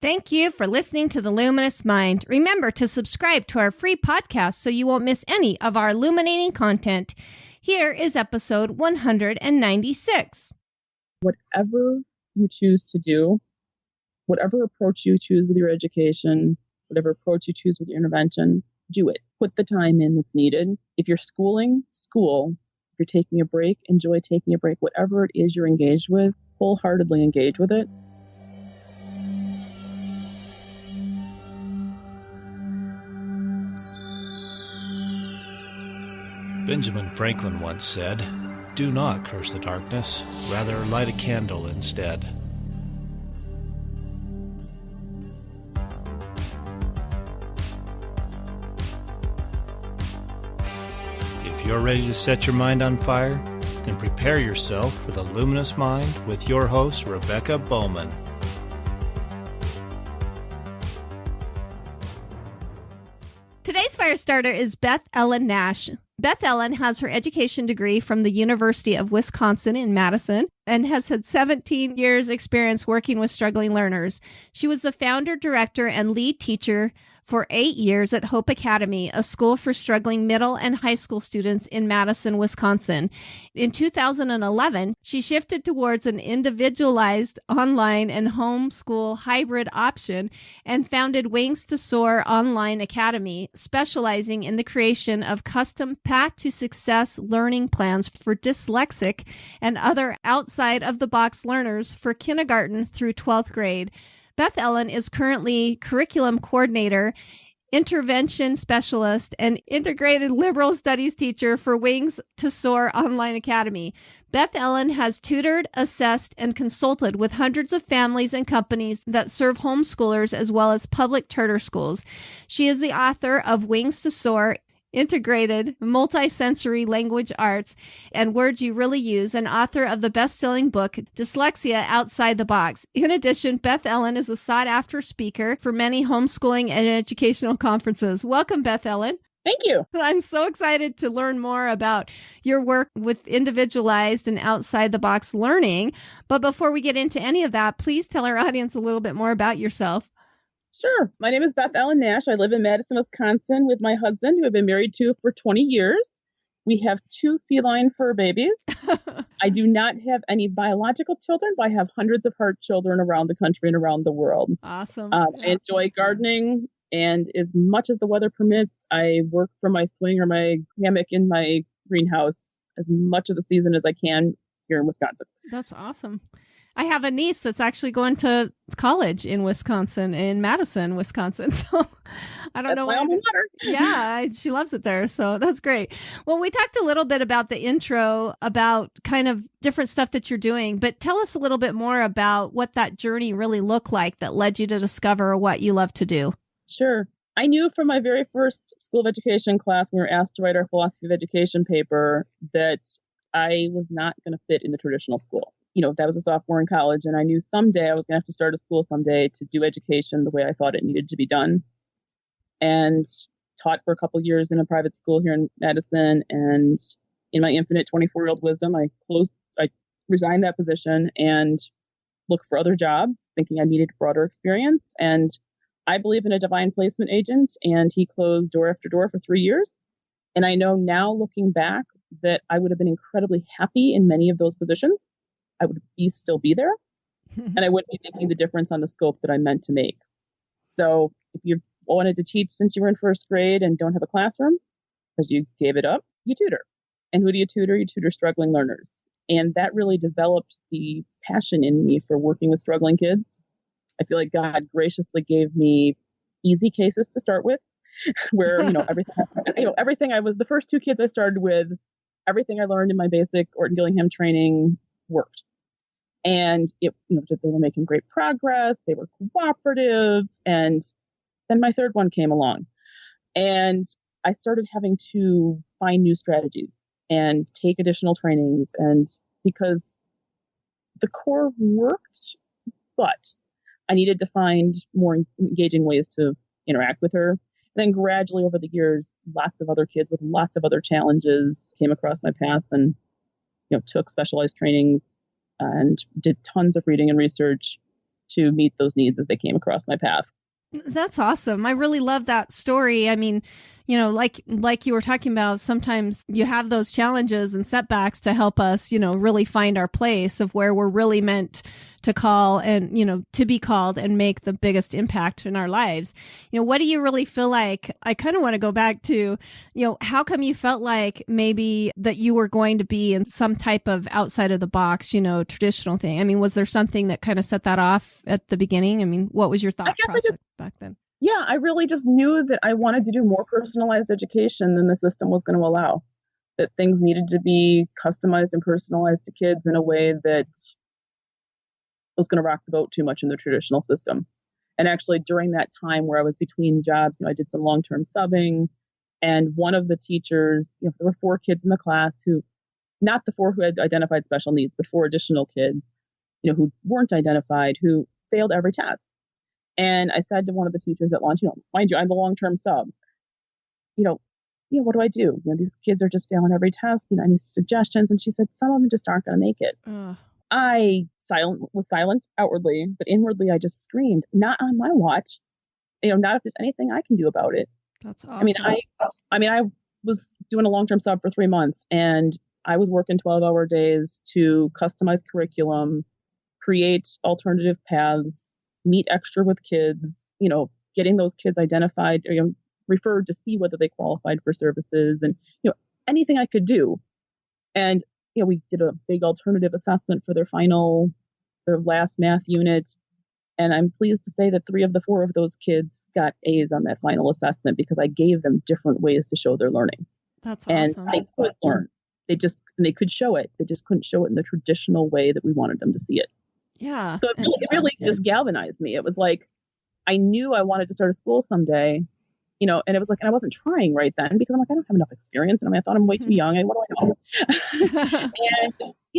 Thank you for listening to The Luminous Mind. Remember to subscribe to our free podcast so you won't miss any of our illuminating content. Here is episode 196. Whatever you choose to do, whatever approach you choose with your education, whatever approach you choose with your intervention, do it. Put the time in that's needed. If you're schooling, school. If you're taking a break, enjoy taking a break. Whatever it is you're engaged with, wholeheartedly engage with it. Benjamin Franklin once said, "Do not curse the darkness, rather light a candle instead." If you're ready to set your mind on fire, then prepare yourself for the Luminous Mind with your host, Rebecca Bowman. Today's fire starter is Beth Ellen Nash. Beth Ellen has her education degree from the University of Wisconsin in Madison and has had 17 years experience working with struggling learners. She was the founder, director, and lead teacher for 8 years at Hope Academy, a school for struggling middle and high school students in Madison, Wisconsin. In 2011, she shifted towards an individualized online and homeschool hybrid option and founded Wings to Soar Online Academy, specializing in the creation of custom Path to Success learning plans for dyslexic and other outside-of-the-box learners for kindergarten through 12th grade. Beth Ellen is currently curriculum coordinator, intervention specialist, and integrated liberal studies teacher for Wings to Soar Online Academy. Beth Ellen has tutored, assessed, and consulted with hundreds of families and companies that serve homeschoolers as well as public charter schools. She is the author of Wings to Soar, Integrated Multisensory Language Arts and Words You Really Use, and author of the best-selling book, Dyslexia Outside the Box. In addition, Beth Ellen is a sought-after speaker for many homeschooling and educational conferences. Welcome, Beth Ellen. Thank you. I'm so excited to learn more about your work with individualized and outside-the-box learning. But before we get into any of that, please tell our audience a little bit more about yourself. Sure. My name is Beth Ellen Nash. I live in Madison, Wisconsin with my husband, who I've been married to for 20 years. We have 2 feline fur babies. I do not have any biological children, but I have hundreds of heart children around the country and around the world. Awesome. I enjoy gardening, and as much as the weather permits, I work from my swing or my hammock in my greenhouse as much of the season as I can here in Wisconsin. That's awesome. I have a niece that's actually going to college in Wisconsin, in Madison, Wisconsin. So I don't know. My alma mater. Yeah, she loves it there. So that's great. Well, we talked a little bit about the intro, about kind of different stuff that you're doing, but tell us a little bit more about what that journey really looked like that led you to discover what you love to do. Sure. I knew from my very first school of education class, when we were asked to write our philosophy of education paper, that I was not going to fit in the traditional school. That was a sophomore in college, and I knew someday I was going to have to start a school someday to do education the way I thought it needed to be done. And taught for a couple years in a private school here in Madison, and in my infinite 24-year-old wisdom, I resigned that position and looked for other jobs, thinking I needed broader experience. And I believe in a divine placement agent, and he closed door after door for 3 years. And I know now, looking back, that I would have been incredibly happy in many of those positions. I would still be there, and I wouldn't be making the difference on the scope that I meant to make. So if you wanted to teach since you were in first grade and don't have a classroom because you gave it up, you tutor. And who do you tutor? You tutor struggling learners. And that really developed the passion in me for working with struggling kids. I feel like God graciously gave me easy cases to start with, where, everything I was, the first 2 kids I started with, everything I learned in my basic Orton Gillingham training worked. And they were making great progress. They were cooperative. And then my third one came along, and I started having to find new strategies and take additional trainings. And because the core worked, but I needed to find more engaging ways to interact with her. And then gradually over the years, lots of other kids with lots of other challenges came across my path, and took specialized trainings and did tons of reading and research to meet those needs as they came across my path. That's awesome. I really love that story. I mean, like you were talking about, sometimes you have those challenges and setbacks to help us, really find our place of where we're really meant to call and, to be called and make the biggest impact in our lives. What do you really feel like? I kind of want to go back to, how come you felt like maybe that you were going to be in some type of outside of the box, traditional thing? I mean, was there something that kind of set that off at the beginning? I mean, what was your thought process back then? Yeah, I really just knew that I wanted to do more personalized education than the system was going to allow, that things needed to be customized and personalized to kids in a way that was going to rock the boat too much in the traditional system. And actually, during that time where I was between jobs, I did some long-term subbing, and one of the teachers, there were 4 kids in the class who, not the 4 who had identified special needs, but 4 additional kids, who weren't identified, who failed every test. And I said to one of the teachers at lunch, mind you, I'm the long-term sub. What do I do? These kids are just failing every test. Any suggestions? And she said, some of them just aren't going to make it. I was silent outwardly, but inwardly I just screamed, not on my watch. Not if there's anything I can do about it. That's awesome. I was doing a long-term sub for 3 months, and I was working 12-hour days to customize curriculum, create alternative paths, meet extra with kids, getting those kids identified or referred to see whether they qualified for services, and anything I could do. And we did a big alternative assessment for their last math unit, and I'm pleased to say that 3 of the 4 of those kids got A's on that final assessment because I gave them different ways to show their learning. That's awesome. And they could learn. They could show it. They just couldn't show it in the traditional way that we wanted them to see it. Yeah. So it really just galvanized me. It was like, I knew I wanted to start a school someday, and it was like, and I wasn't trying right then because I'm like, I don't have enough experience. And I thought I'm way too young. What do I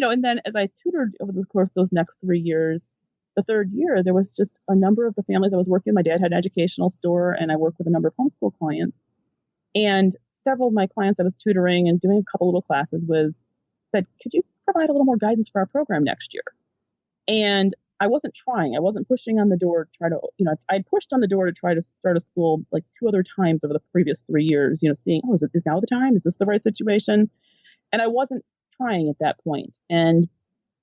know? And then as I tutored over the course of those next 3 years, the 3rd year, there was just a number of the families I was working with. My dad had an educational store, and I worked with a number of homeschool clients. And several of my clients I was tutoring and doing a couple little classes with said, could you provide a little more guidance for our program next year? And I wasn't trying. I wasn't pushing on the door to try to, I'd pushed on the door to try to start a school like 2 other times over the previous 3 years, seeing, is now the time? Is this the right situation? And I wasn't trying at that point. And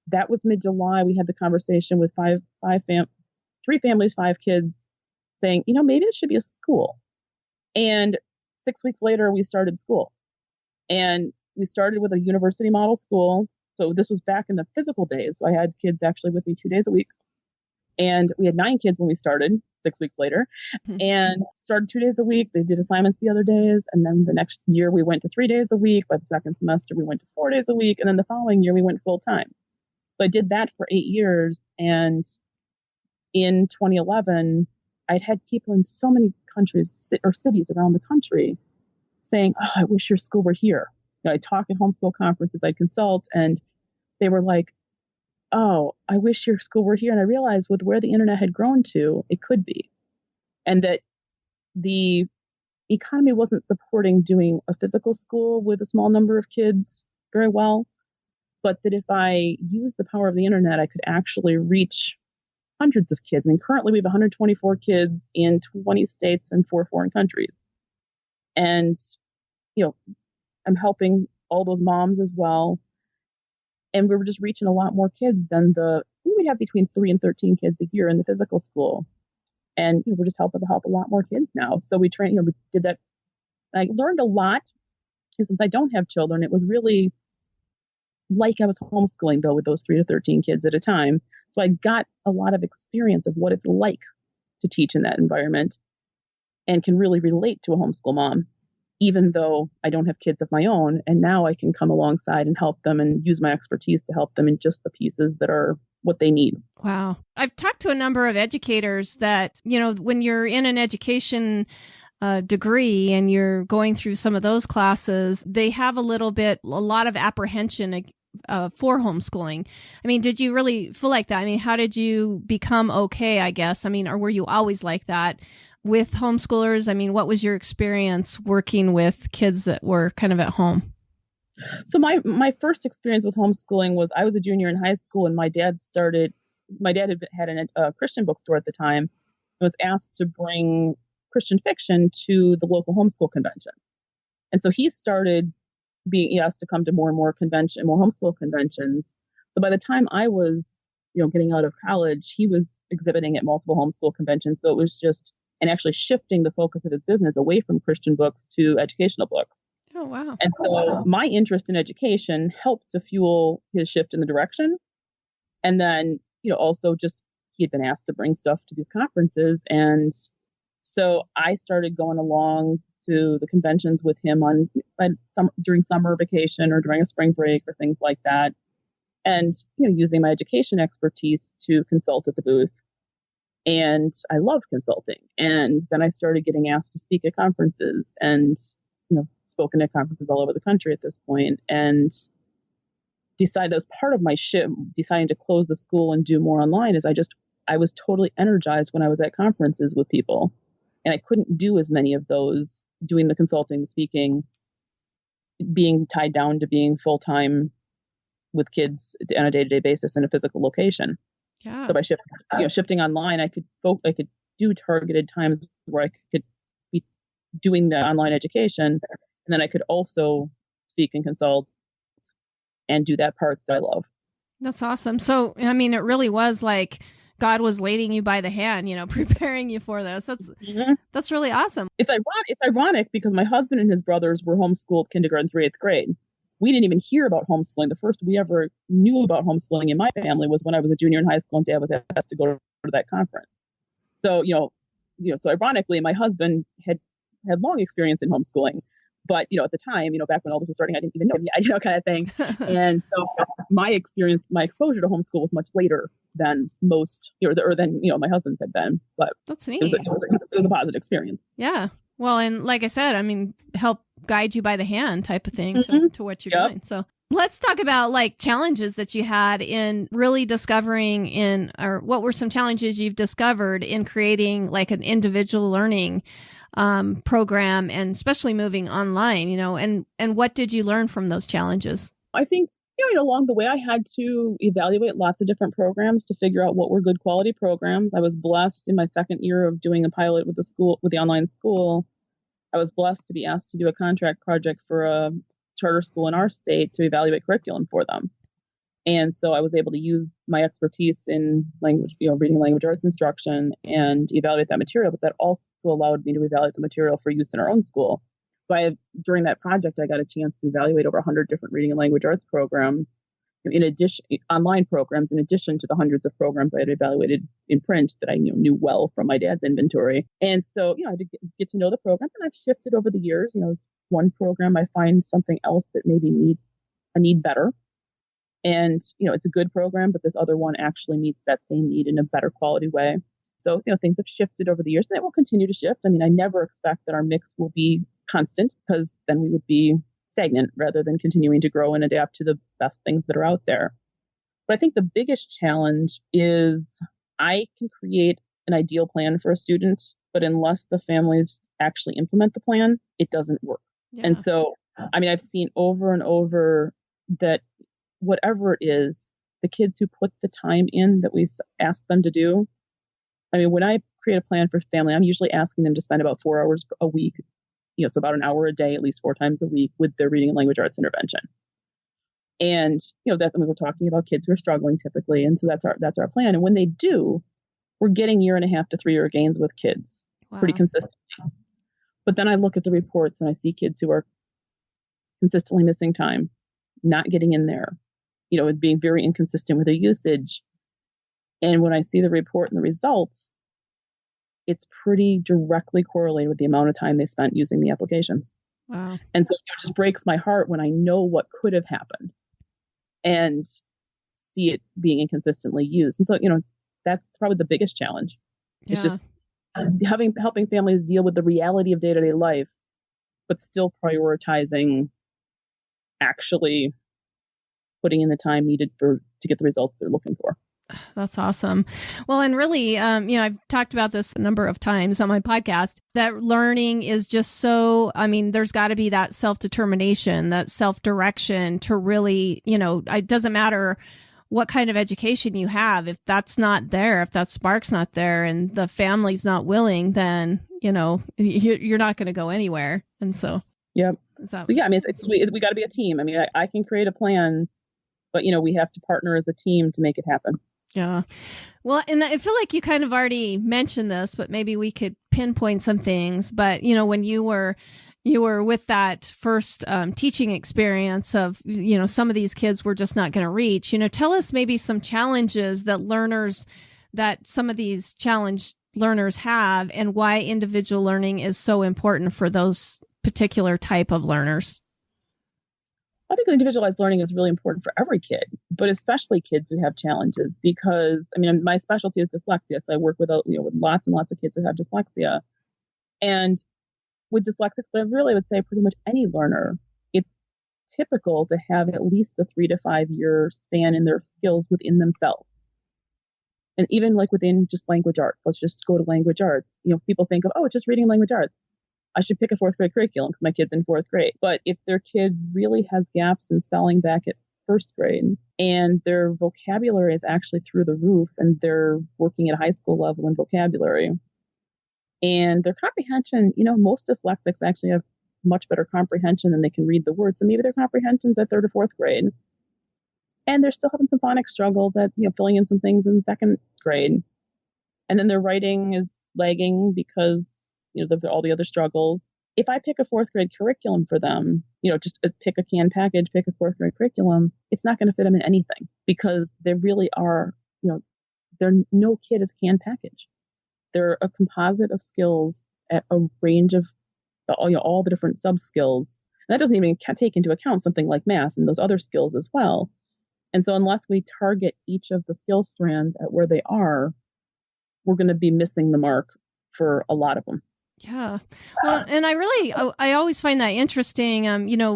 that was mid-July. We had the conversation with 3 families, 5 kids saying, maybe it should be a school. And 6 weeks later, we started school. And we started with a university model school. So this was back in the physical days. So I had kids actually with me 2 days a week. And we had 9 kids when we started 6 weeks later, and started 2 days a week. They did assignments the other days. And then the next year we went to 3 days a week. By the second semester, we went to 4 days a week. And then the following year we went full time. So I did that for 8 years. And in 2011, I'd had people in so many countries or cities around the country saying, I wish your school were here. I talk at homeschool conferences, I consult, and they were like, I wish your school were here. And I realized with where the internet had grown to, it could be. And that the economy wasn't supporting doing a physical school with a small number of kids very well, but that if I used the power of the internet, I could actually reach hundreds of kids. I mean, currently we have 124 kids in 20 states and 4 foreign countries. And, I'm helping all those moms as well. And we were just reaching a lot more kids than we have between 3 and 13 kids a year in the physical school. And we're just helping to help a lot more kids now. So we trained, we did that. I learned a lot. And since I don't have children, it was really like I was homeschooling though with those 3 to 13 kids at a time. So I got a lot of experience of what it's like to teach in that environment and can really relate to a homeschool mom, even though I don't have kids of my own. And now I can come alongside and help them and use my expertise to help them in just the pieces that are what they need. Wow. I've talked to a number of educators that, when you're in an education degree and you're going through some of those classes, they have a lot of apprehension for homeschooling. I mean, did you really feel like that? I mean, how did you become okay, I guess? I mean, or were you always like that with homeschoolers? I mean, what was your experience working with kids that were kind of at home? So my first experience with homeschooling was I was a junior in high school and my dad started my dad had a Christian bookstore at the time, and was asked to bring Christian fiction to the local homeschool convention. And so he started being asked to come to more and more homeschool conventions. So by the time I was, getting out of college, he was exhibiting at multiple homeschool conventions. So it was just, and actually shifting the focus of his business away from Christian books to educational books. Oh, wow. And so my interest in education helped to fuel his shift in the direction. And then, also just he had been asked to bring stuff to these conferences. And so I started going along to the conventions with him during summer vacation or during a spring break or things like that. And, using my education expertise to consult at the booth. And I loved consulting. And then I started getting asked to speak at conferences and, spoken at conferences all over the country at this point, and decided that was part of my shift, deciding to close the school and do more online, is I was totally energized when I was at conferences with people. And I couldn't do as many of those doing the consulting, the speaking, being tied down to being full-time with kids on a day-to-day basis in a physical location. Yeah. So by shifting online, I could do targeted times where I could be doing the online education, and then I could also speak and consult and do that part that I love. That's awesome. So, I mean, it really was like God was leading you by the hand, preparing you for this. That's really awesome. It's ironic because my husband and his brothers were homeschooled kindergarten through 8th grade. We didn't even hear about homeschooling. The first we ever knew about homeschooling in my family was when I was a junior in high school and Dad was asked to go to that conference. So, so ironically, my husband had long experience in homeschooling. But, at the time, back when all this was starting, I didn't even know yet, kind of thing. And so my exposure to homeschool was much later than most, or than, my husband's had been. But that's neat. It was a positive experience. Yeah. Well, and like I said, I mean, help guide you by the hand type of thing to what you're doing. So let's talk about like challenges that you had in really discovering or what were some challenges you've discovered in creating like an individual learning program, and especially moving online, and what did you learn from those challenges? I think, along the way, I had to evaluate lots of different programs to figure out what were good quality programs. I was blessed in my second year of doing a pilot with the online school. I was blessed to be asked to do a contract project for a charter school in our state to evaluate curriculum for them. And so I was able to use my expertise in language, reading language arts instruction and evaluate that material. But that also allowed me to evaluate the material for use in our own school. So during that project, I got a chance to evaluate over 100 different reading and language arts programs, in addition, online programs, in addition to the hundreds of programs I had evaluated in print that I knew well from my dad's inventory. And so, I had to get to know the program, and I've shifted over the years. One program I find something else that maybe meets a need better. And, it's a good program, but this other one actually meets that same need in a better quality way. So, things have shifted over the years, and it will continue to shift. I mean, I never expect that our mix will be constant, because then we would be stagnant rather than continuing to grow and adapt to the best things that are out there. But I think the biggest challenge is I can create an ideal plan for a student, but unless the families actually implement the plan, it doesn't work. Yeah. And so, I mean, I've seen over and over that whatever it is, the kids who put the time in that we ask them to do. I mean, when I create a plan for family, I'm usually asking them to spend about 4 hours a week, so about an hour a day, at least 4 times a week with their reading and language arts intervention. And, we're talking about kids who are struggling typically. And so that's our plan. And when they do, we're getting 1.5 to 3 year gains with kids. Wow. Pretty consistently. But then I look at the reports and I see kids who are consistently missing time, not getting in there, being very inconsistent with their usage. And when I see the report and the results, it's pretty directly correlated with the amount of time they spent using the applications. Wow. And so it just breaks my heart when I know what could have happened and see it being inconsistently used. And so, that's probably the biggest challenge. It's just helping families deal with the reality of day-to-day life, but still prioritizing actually putting in the time needed to get the results they're looking for. That's awesome. Well, and really, I've talked about this a number of times on my podcast, that learning is just so, there's got to be that self-determination, that self-direction to really, it doesn't matter what kind of education you have. If that's not there, if that spark's not there and the family's not willing, then, you're not going to go anywhere. And so, yep. So yeah, I mean, we got to be a team. I mean, I can create a plan, but we have to partner as a team to make it happen. Yeah. Well, and I feel like you kind of already mentioned this, but maybe we could pinpoint some things. But, when you were with that first teaching experience of, some of these kids were just not going to reach, tell us maybe some challenges that some of these challenged learners have and why individual learning is so important for those particular type of learners. I think individualized learning is really important for every kid, but especially kids who have challenges because, I mean, my specialty is dyslexia. So I work with, with lots and lots of kids who have dyslexia. And with dyslexics, but I really would say pretty much any learner, it's typical to have at least a 3 to 5 year span in their skills within themselves. And even like within just language arts, let's just go to language arts. People think of, it's just reading language arts. I should pick a 4th grade curriculum because my kid's in 4th grade. But if their kid really has gaps in spelling back at 1st grade and their vocabulary is actually through the roof and they're working at a high school level in vocabulary and their comprehension, most dyslexics actually have much better comprehension than they can read the words. So maybe their comprehension's at 3rd or 4th grade. And they're still having some phonics struggles at, filling in some things in 2nd grade. And then their writing is lagging because all the other struggles. If I pick a 4th grade curriculum for them, just pick a canned package, pick a 4th grade curriculum, it's not going to fit them in anything because they really are, no kid is a canned package. They're a composite of skills at a range of all the different sub skills. And that doesn't even take into account something like math and those other skills as well. And so unless we target each of the skill strands at where they are, we're going to be missing the mark for a lot of them. Yeah. Well, and I always find that interesting,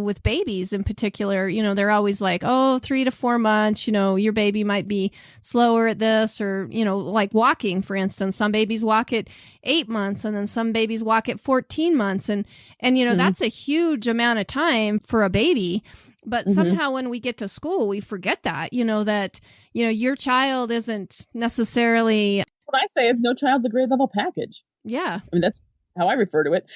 with babies in particular, they're always like, 3 to 4 months, your baby might be slower at this or, like walking, for instance, some babies walk at 8 months and then some babies walk at 14 months. And that's a huge amount of time for a baby. But somehow when we get to school, we forget that, your child isn't necessarily. What I say is no child's a grade level package. Yeah. I mean, that's how I refer to it.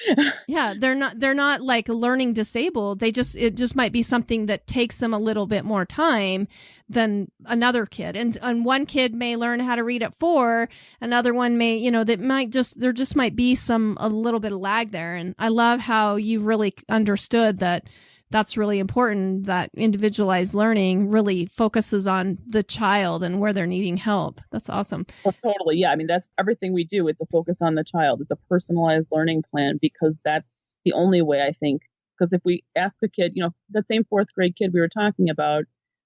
Yeah, they're not like learning disabled. It just might be something that takes them a little bit more time than another kid. And one kid may learn how to read at 4, another one may, there just might be a little bit of lag there. And I love how you really understood that that's really important, that individualized learning really focuses on the child and where they're needing help. That's awesome. Well, totally. Yeah. I mean, that's everything we do. It's a focus on the child. It's a personalized learning plan because that's the only way, I think. Because if we ask a kid, that same 4th grade kid we were talking about,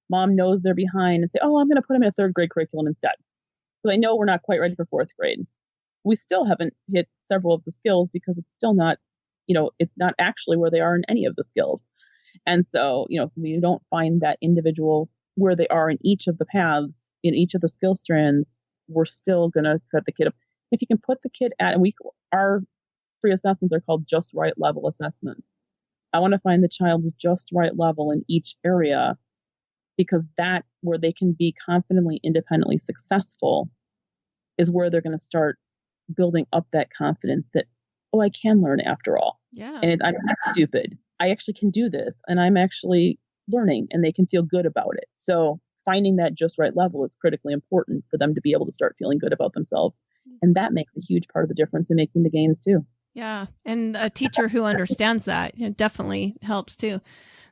mom knows they're behind and say, I'm going to put them in a 3rd grade curriculum instead. So I know we're not quite ready for 4th grade. We still haven't hit several of the skills because it's still not, it's not actually where they are in any of the skills. And so, if we don't find that individual where they are in each of the paths, in each of the skill strands, we're still going to set the kid up. If you can put the kid at, our free assessments are called just right level assessments. I want to find the child's just right level in each area because that where they can be confidently, independently successful is where they're going to start building up that confidence that, I can learn after all. Yeah. And I'm not stupid. I actually can do this and I'm actually learning and they can feel good about it. So finding that just right level is critically important for them to be able to start feeling good about themselves. And that makes a huge part of the difference in making the gains too. Yeah. And a teacher who understands that definitely helps too.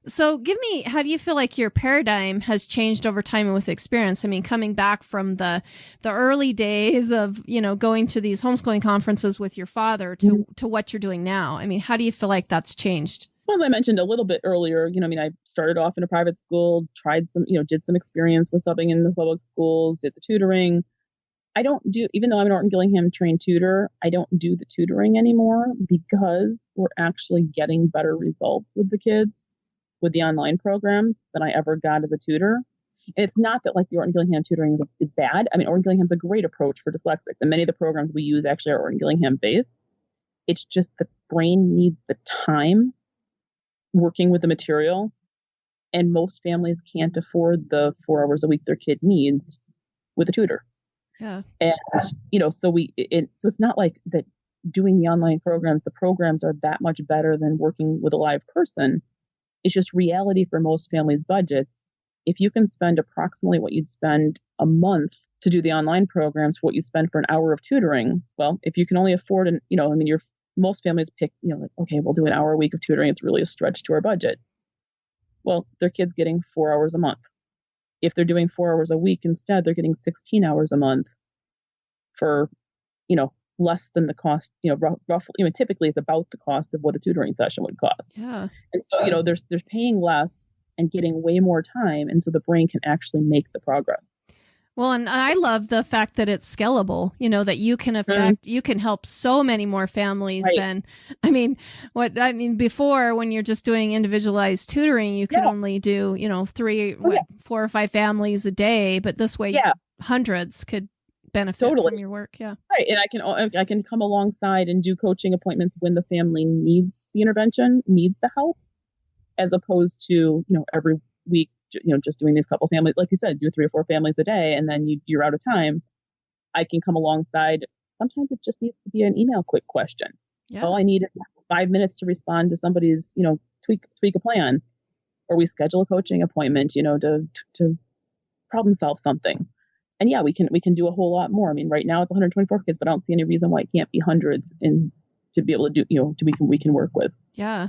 So how do you feel like your paradigm has changed over time and with experience? I mean, coming back from the early days of, going to these homeschooling conferences with your father to what you're doing now. I mean, how do you feel like that's changed? Well, as I mentioned a little bit earlier, I started off in a private school, tried some, did some experience with subbing in the public schools, did the tutoring. Even though I'm an Orton Gillingham trained tutor, I don't do the tutoring anymore because we're actually getting better results with the kids with the online programs than I ever got as a tutor. And it's not that like the Orton Gillingham tutoring is bad. I mean, Orton Gillingham's a great approach for dyslexics, and many of the programs we use actually are Orton Gillingham based. It's just the brain needs the time working with the material And most families can't afford the 4 hours a week their kid needs with a tutor. Yeah. And, so so it's not like that doing the online programs, the programs are that much better than working with a live person. It's just reality for most families' budgets. If you can spend approximately what you'd spend a month to do the online programs for what you spend for an hour of tutoring, well, if you can only afford, most families pick, like, okay, we'll do an hour a week of tutoring. It's really a stretch to our budget. Well, their kid's getting 4 hours a month. If they're doing 4 hours a week instead, they're getting 16 hours a month for, less than the cost, roughly, typically it's about the cost of what a tutoring session would cost. Yeah. And so, they're paying less and getting way more time. And so the brain can actually make the progress. Well, and I love the fact that it's scalable, that you can you can help so many more families right. than, before when you're just doing individualized tutoring, you can only do, 4 or 5 families a day, but this way hundreds could benefit from your work. Yeah. Right. And I can come alongside and do coaching appointments when the family needs the intervention, needs the help, as opposed to, every week, just doing these couple families, like you said, do 3 or 4 families a day, and then you're out of time. I can come alongside. Sometimes it just needs to be an email quick question. Yeah. All I need is 5 minutes to respond to somebody's, tweak a plan, or we schedule a coaching appointment, to problem solve something. And we can do a whole lot more. I mean, right now it's 124 kids, but I don't see any reason why it can't be hundreds and to be able to do, we can work with. Yeah.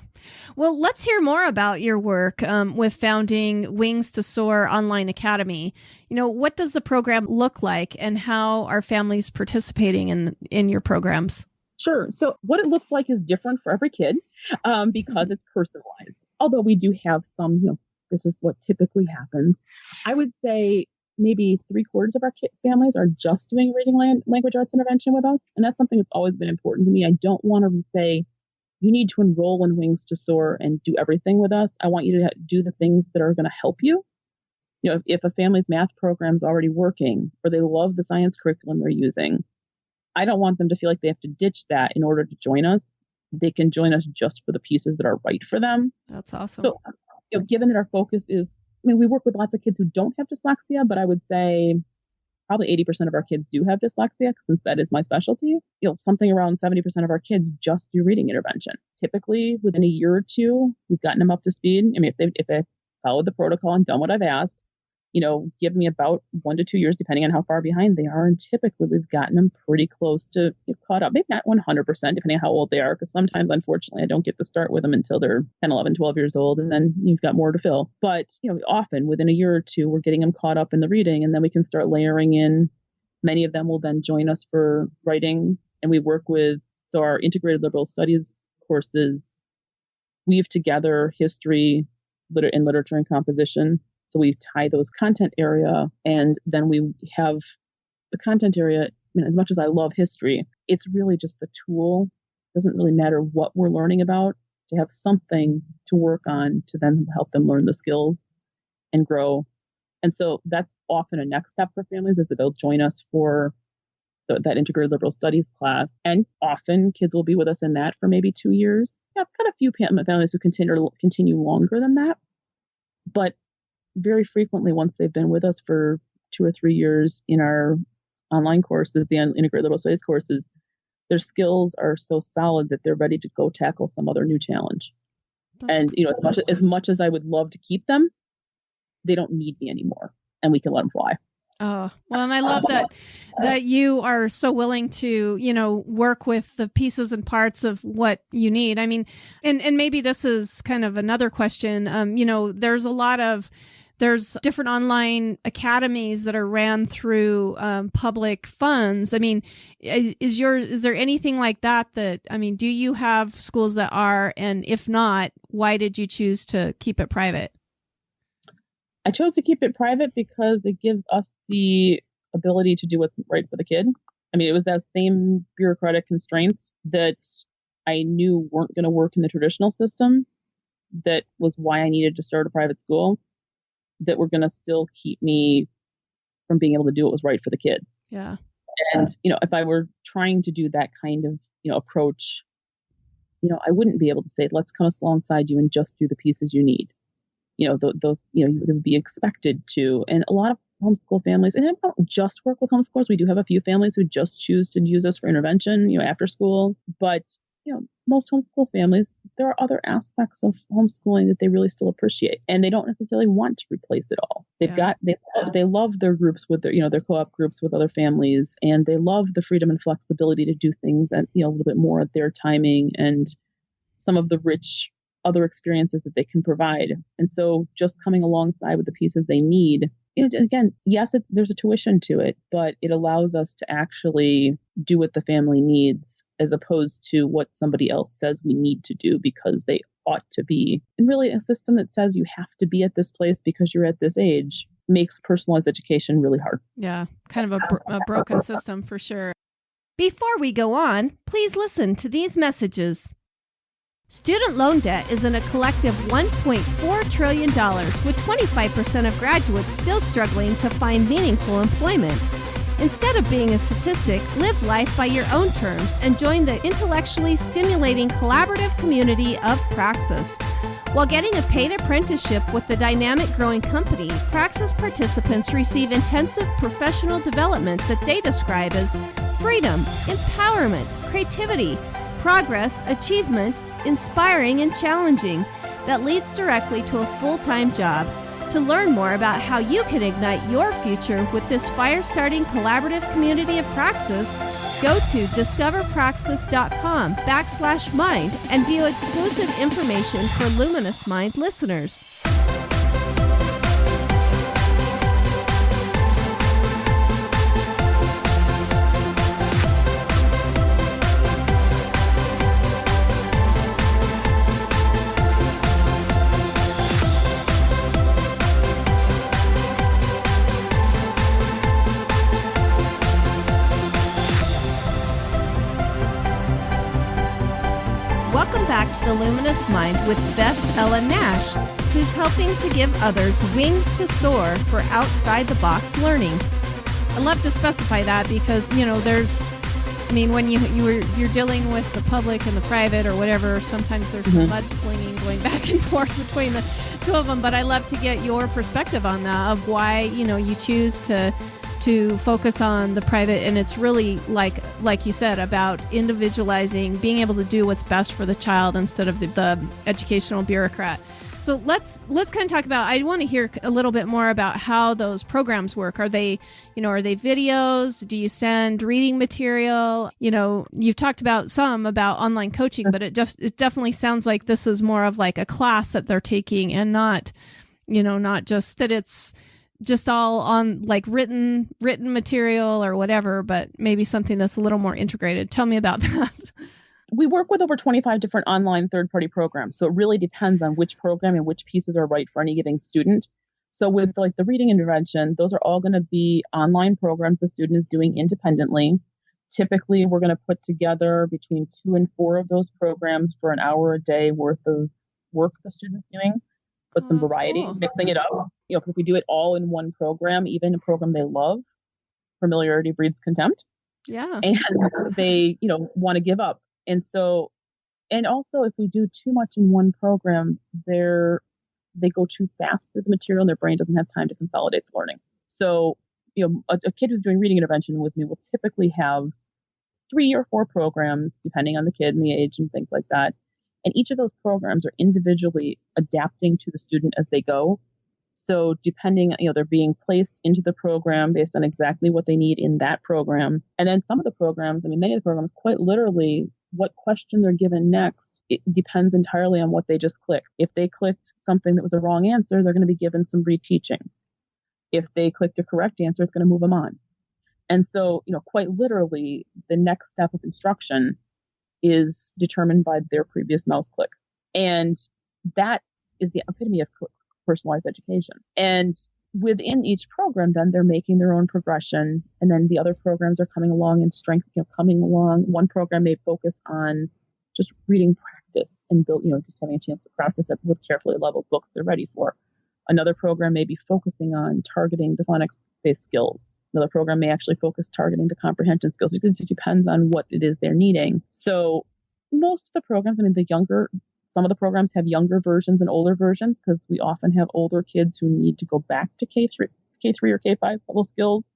Well, let's hear more about your work with founding Wings to Soar Online Academy. What does the program look like, and how are families participating in your programs? Sure. So what it looks like is different for every kid because it's personalized. Although we do have some, this is what typically happens. I would say maybe 3/4 of our families are just doing reading language arts intervention with us. And that's something that's always been important to me. I don't want to say, you need to enroll in Wings to Soar and do everything with us. I want you to do the things that are going to help you. If a family's math program is already working, or they love the science curriculum they're using, I don't want them to feel like they have to ditch that in order to join us. They can join us just for the pieces that are right for them. That's awesome. So, given that our focus is, we work with lots of kids who don't have dyslexia, but I would say probably 80% of our kids do have dyslexia, since that is my specialty. Something around 70% of our kids just do reading intervention. Typically, within a year or two, we've gotten them up to speed. If they followed the protocol and done what I've asked, give me about 1 to 2 years, depending on how far behind they are. And typically, we've gotten them pretty close to caught up. Maybe not 100%, depending on how old they are, because sometimes, unfortunately, I don't get to start with them until they're 10, 11, 12 years old, and then you've got more to fill. But, often within a year or two, we're getting them caught up in the reading, and then we can start layering in. Many of them will then join us for writing, and we work with, so our integrated liberal studies courses weave together history, and literature and composition. So we tie those content area, and then we have the content area. As much as I love history, it's really just the tool. It doesn't really matter what we're learning about, to have something to work on to then help them learn the skills and grow. And so that's often a next step for families, is that they'll join us for that integrated liberal studies class. And often kids will be with us in that for maybe 2 years. I've got a few families who continue longer than that. But very frequently, once they've been with us for 2 or 3 years in our online courses, the integrated liberal studies courses, their skills are so solid that they're ready to go tackle some other new challenge. That's cool. as much as I would love to keep them, they don't need me anymore, and we can let them fly. Oh, well, and I love that you are so willing to, work with the pieces and parts of what you need. And maybe this is kind of another question. There's different online academies that are ran through public funds. Is there anything like that? Do you have schools that are, and if not, why did you choose to keep it private? I chose to keep it private because it gives us the ability to do what's right for the kid. It was that same bureaucratic constraints that I knew weren't going to work in the traditional system. That was why I needed to start a private school, that were going to still keep me from being able to do what was right for the kids. Yeah. And, if I were trying to do that kind of, approach, I wouldn't be able to say, let's come alongside you and just do the pieces you need. those, you would be expected to. And a lot of homeschool families, and I don't just work with homeschoolers. We do have a few families who just choose to use us for intervention, after school. But, most homeschool families, there are other aspects of homeschooling that they really still appreciate, and they don't necessarily want to replace it all. They love their groups with their co-op groups with other families, and they love the freedom and flexibility to do things at, a little bit more at their timing and some of the rich other experiences that they can provide. And so just coming alongside with the pieces they need, again, yes, there's a tuition to it, but it allows us to actually do what the family needs as opposed to what somebody else says we need to do because they ought to be. And really a system that says you have to be at this place because you're at this age makes personalized education really hard. Yeah, kind of a broken system for sure. Before we go on, please listen to these messages. Student loan debt is in a collective $1.4 trillion, with 25% of graduates still struggling to find meaningful employment. Instead of being a statistic, live life by your own terms and join the intellectually stimulating collaborative community of Praxis. While getting a paid apprenticeship with the dynamic growing company, Praxis participants receive intensive professional development that they describe as freedom, empowerment, creativity, progress, achievement, inspiring and challenging, that leads directly to a full-time job. To learn more about how you can ignite your future with this fire-starting collaborative community of Praxis, go to discoverpraxis.com/mind and view exclusive information for Luminous Mind listeners. Back to the Luminous Mind with Beth Ellen Nash, who's helping to give others wings to soar for outside-the-box learning. I love to specify that because, when you're dealing with the public and the private or whatever, sometimes there's some mudslinging going back and forth between the two of them. But I love to get your perspective on that, of why, you choose to focus on the private. And it's really like you said, about individualizing, being able to do what's best for the child instead of the educational bureaucrat. So let's kind of talk about, I want to hear a little bit more about how those programs work. Are they videos? Do you send reading material? You've talked about online coaching, but it definitely sounds like this is more of like a class that they're taking, and not just that it's just all on like written material or whatever, but maybe something that's a little more integrated. Tell me about that. We work with over 25 different online third-party programs. So it really depends on which program and which pieces are right for any given student. So with like the reading intervention, those are all going to be online programs the student is doing independently. Typically, we're going to put together between 2 and 4 of those programs for an hour a day worth of work the student's doing. Put some variety, cool. Mixing it up. If we do it all in one program, even a program they love, familiarity breeds contempt. Yeah. And they, want to give up. And so, and also if we do too much in one program, they go too fast through the material and their brain doesn't have time to consolidate the learning. So, a kid who's doing reading intervention with me will typically have 3 or 4 programs, depending on the kid and the age and things like that. And each of those programs are individually adapting to the student as they go. So depending, they're being placed into the program based on exactly what they need in that program. And then some of the programs, many of the programs, quite literally, what question they're given next, it depends entirely on what they just clicked. If they clicked something that was a wrong answer, they're going to be given some reteaching. If they clicked a correct answer, it's going to move them on. And so, quite literally, the next step of instruction is determined by their previous mouse click. And that is the epitome of personalized education. And within each program, then they're making their own progression. And then the other programs are coming along in strength, coming along. One program may focus on just reading practice and build, just having a chance to practice it with carefully labeled books they're ready for. Another program may be focusing on targeting the phonics-based skills. Another program may actually focus targeting the comprehension skills. It just depends on what it is they're needing. So most of the programs, the younger Some of the programs have younger versions and older versions because we often have older kids who need to go back to K3 or K5 level skills.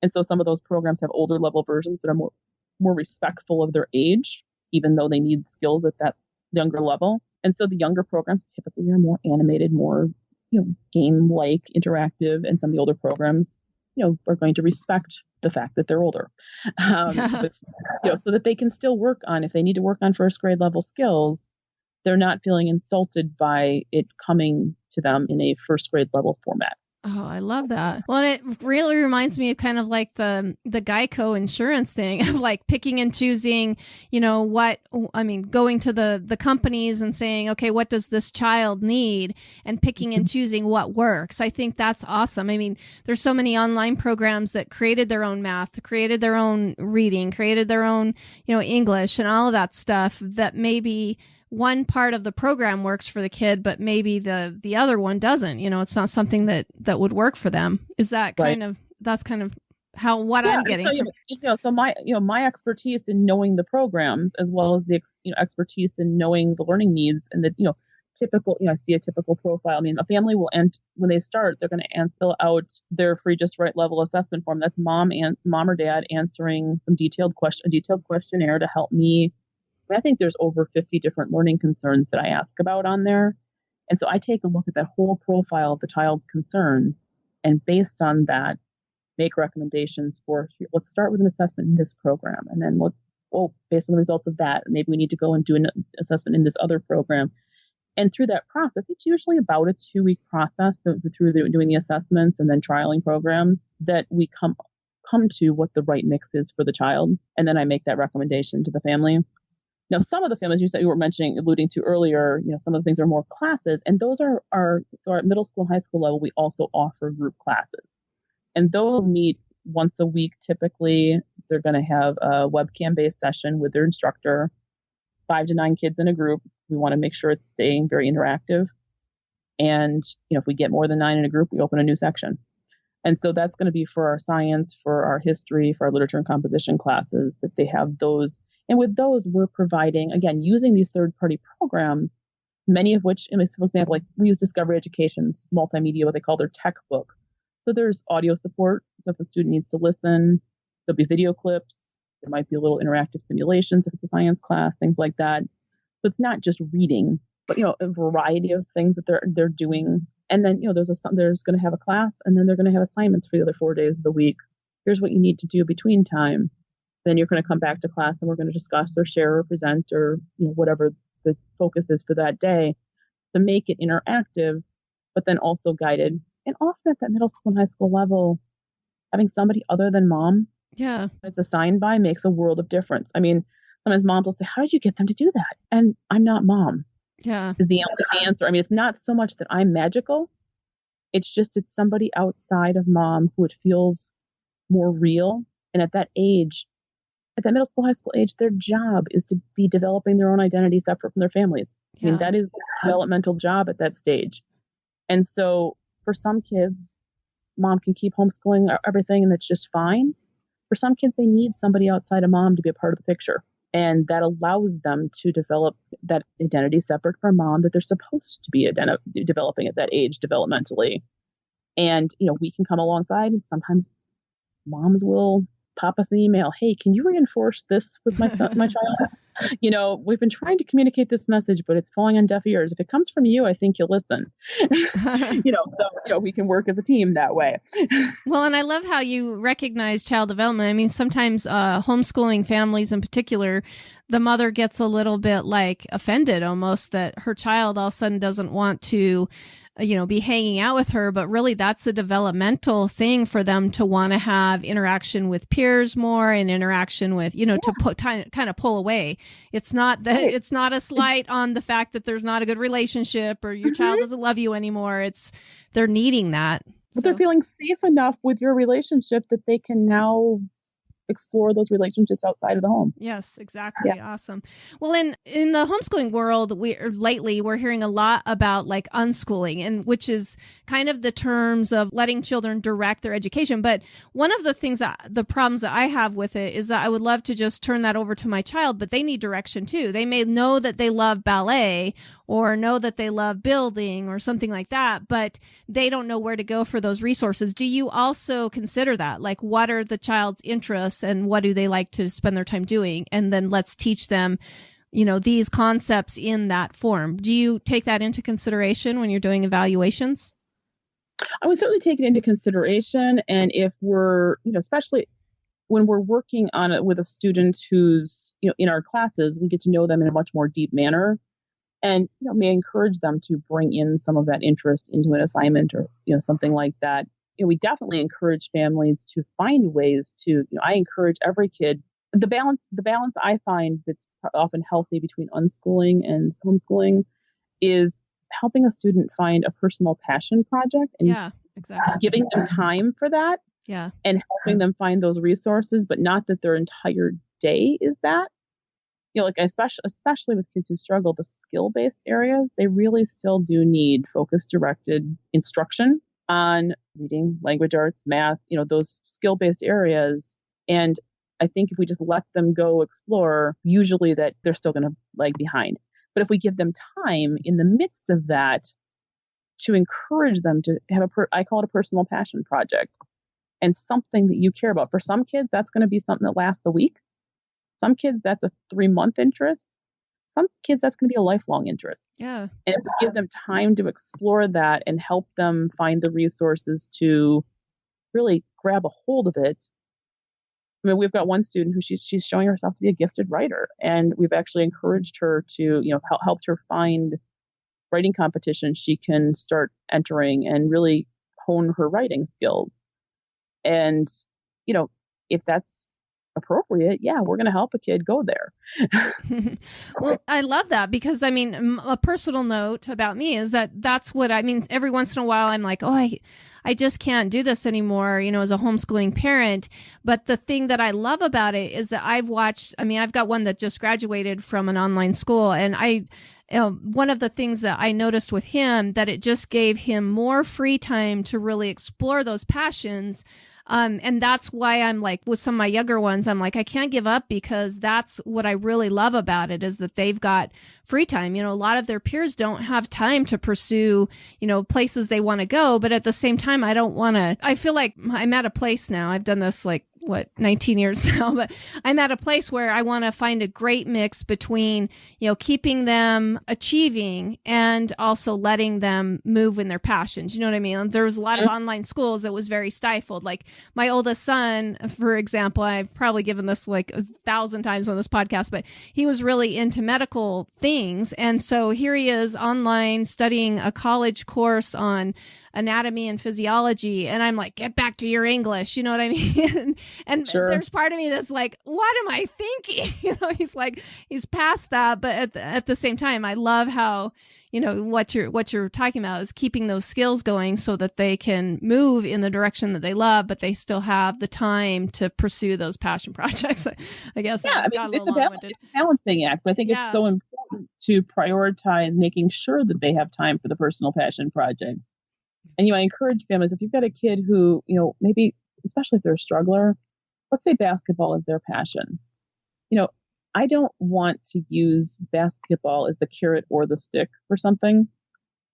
And so some of those programs have older level versions that are more respectful of their age, even though they need skills at that younger level. And so the younger programs typically are more animated, more, game-like, interactive, and some of the older programs, are going to respect the fact that they're older. But, so that they can still work on, if they need to work on first grade level skills, they're not feeling insulted by it coming to them in a first grade level format. Oh, I love that. Well, and it really reminds me of kind of like the Geico insurance thing of like picking and choosing, going to the companies and saying, okay, what does this child need? And picking and choosing what works. I think that's awesome. I mean, there's so many online programs that created their own math, created their own reading, created their own, English and all of that stuff that maybe one part of the program works for the kid, but maybe the other one doesn't. It's not something that would work for them. Is that that's kind of what I'm getting? So my expertise in knowing the programs, as well as the expertise in knowing the learning needs and the typical. I see a typical profile. I mean, a family will when they start, they're going to fill out their free Just Right level assessment form. That's mom or dad answering some detailed questionnaire to help me. I think there's over 50 different learning concerns that I ask about on there. And so I take a look at that whole profile of the child's concerns, and based on that, make recommendations for, let's start with an assessment in this program. And then based on the results of that, maybe we need to go and do an assessment in this other program. And through that process, it's usually about a 2-week process through doing the assessments and then trialing programs that we come to what the right mix is for the child. And then I make that recommendation to the family. Now, some of the families you were alluding to earlier, some of the things are more classes, and those are at middle school and high school level. We also offer group classes, and those meet once a week. Typically, they're going to have a webcam-based session with their instructor, 5 to 9 kids in a group. We want to make sure it's staying very interactive, and if we get more than 9 in a group, we open a new section. And so that's going to be for our science, for our history, for our literature and composition classes, that they have those. And with those, we're providing, again, using these third-party programs, many of which, for example, like we use Discovery Education's multimedia, what they call their tech book. So there's audio support. So if a student needs to listen, there'll be video clips. There might be a little interactive simulations if it's a science class, things like that. So it's not just reading, but, a variety of things that they're doing. And then, there's going to have a class, and then they're going to have assignments for the other 4 days of the week. Here's what you need to do between time. Then you're going to come back to class and we're going to discuss or share or present or, whatever the focus is for that day, to make it interactive, but then also guided. And often at that middle school and high school level, having somebody other than mom, it's assigned by, makes a world of difference. I mean, sometimes moms will say, how did you get them to do that? And I'm not mom. Yeah. Is the answer. I mean, it's not so much that I'm magical. It's somebody outside of mom who it feels more real. And at that age, at that middle school, high school age, their job is to be developing their own identity separate from their families. I mean, that is their developmental job at that stage. And so for some kids, mom can keep homeschooling everything and that's just fine. For some kids, they need somebody outside of mom to be a part of the picture. And that allows them to develop that identity separate from mom that they're supposed to be developing at that age developmentally. And, we can come alongside. Sometimes moms will pop us an email. Hey, can you reinforce this with my son, my child? We've been trying to communicate this message, but it's falling on deaf ears. If it comes from you, I think you'll listen. So we can work as a team that way. Well, and I love how you recognize child development. I mean, sometimes homeschooling families in particular, the mother gets a little bit like offended almost that her child all of a sudden doesn't want to be hanging out with her, but really that's a developmental thing for them to want to have interaction with peers more and interaction with, to kind of pull away. It's not that It's not a slight on the fact that there's not a good relationship or your child doesn't love you anymore. They're needing that. But they're feeling safe enough with your relationship that they can now explore those relationships outside of the home. Yes, exactly. Yeah. Awesome. Well, in the homeschooling world, we're hearing a lot about like unschooling, and which is kind of the terms of letting children direct their education. But one of the problems that I have with it is that I would love to just turn that over to my child, but they need direction too. They may know that they love ballet or know that they love building or something like that, but they don't know where to go for those resources. Do you also consider that? Like, what are the child's interests and what do they like to spend their time doing? And then let's teach them, these concepts in that form. Do you take that into consideration when you're doing evaluations? I would certainly take it into consideration. And if we're, especially when we're working on it with a student who's, in our classes, we get to know them in a much more deep manner. And may encourage them to bring in some of that interest into an assignment or something like that. We definitely encourage families to find ways to. I encourage every kid. The balance I find that's often healthy between unschooling and homeschooling is helping a student find a personal passion project and exactly. giving them time for that. Yeah, and helping them find those resources, but not that their entire day is that. Like especially with kids who struggle, the skill-based areas, they really still do need focus-directed instruction on reading, language arts, math, those skill-based areas. And I think if we just let them go explore, usually that they're still going to lag behind. But if we give them time in the midst of that to encourage them to have I call it a personal passion project and something that you care about. For some kids, that's going to be something that lasts a week. Some kids, that's a 3-month interest. Some kids, that's going to be a lifelong interest. Yeah. And if we give them time to explore that and help them find the resources to really grab a hold of it. I mean, we've got one student who she's showing herself to be a gifted writer. And we've actually encouraged her to, helped her find writing competitions she can start entering and really hone her writing skills. And, if that's appropriate, we're going to help a kid go there. Well, I love that because a personal note about me is that's what I mean. Every once in a while, I'm like, oh, I just can't do this anymore, as a homeschooling parent. But the thing that I love about it is that I've got one that just graduated from an online school, and one of the things that I noticed with him that it just gave him more free time to really explore those passions. And that's why I'm like, with some of my younger ones, I'm like, I can't give up because that's what I really love about it is that they've got free time. A lot of their peers don't have time to pursue, places they want to go. But at the same time, I feel like I'm at a place now. I've done this 19 years now, but I'm at a place where I want to find a great mix between, keeping them achieving and also letting them move in their passions. You know what I mean? There was a lot of online schools that was very stifled. Like my oldest son, for example, I've probably given this 1,000 times on this podcast, but he was really into medical things. And so here he is online studying a college course on anatomy and physiology. And I'm like, get back to your English. You know what I mean? and sure. There's part of me that's like, what am I thinking? He's past that. But at the same time, I love how, what you're talking about is keeping those skills going so that they can move in the direction that they love, but they still have the time to pursue those passion projects. I guess. Yeah, it's a balancing act. But I think it's so important to prioritize making sure that they have time for the personal passion projects. And, I encourage families, if you've got a kid who, maybe, especially if they're a struggler, let's say basketball is their passion. I don't want to use basketball as the carrot or the stick for something.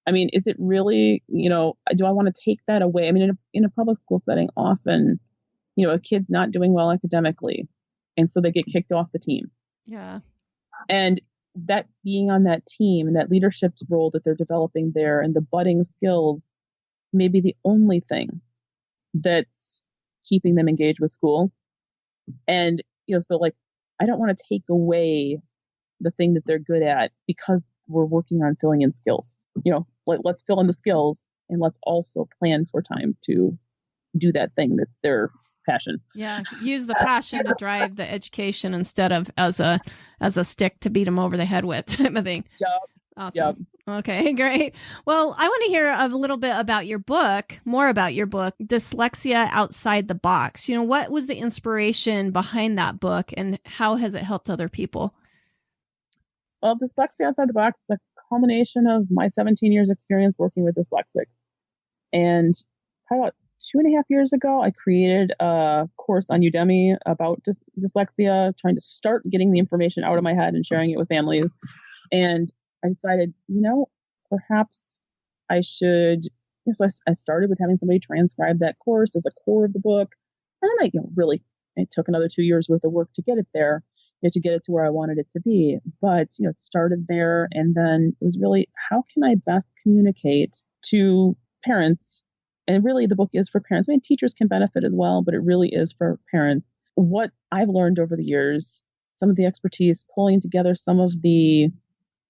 I mean, is it really, do I want to take that away? I mean, in a public school setting, often, a kid's not doing well academically, and so they get kicked off the team. Yeah. And that being on that team and that leadership role that they're developing there and the budding skills may be the only thing that's keeping them engaged with school. And, so I don't want to take away the thing that they're good at because we're working on filling in skills. Let's fill in the skills and let's also plan for time to do that thing that's their passion. Yeah. Use the passion to drive the education instead of as a stick to beat them over the head with type of thing. Yep. Awesome. Yep. Okay, great. Well, I want to hear a little bit about your book, more about your book, Dyslexia Outside the Box. What was the inspiration behind that book and how has it helped other people? Well, Dyslexia Outside the Box is a culmination of my 17 years experience working with dyslexics. And probably about 2.5 years ago, I created a course on Udemy about dyslexia, trying to start getting the information out of my head and sharing it with families. And I decided, perhaps I should, so I started with having somebody transcribe that course as a core of the book. And then it took another 2 years worth of work to get it there, to get it to where I wanted it to be. But, it started there. And then it was really, how can I best communicate to parents? And really the book is for parents. I mean, teachers can benefit as well, but it really is for parents. What I've learned over the years, some of the expertise, pulling together some of the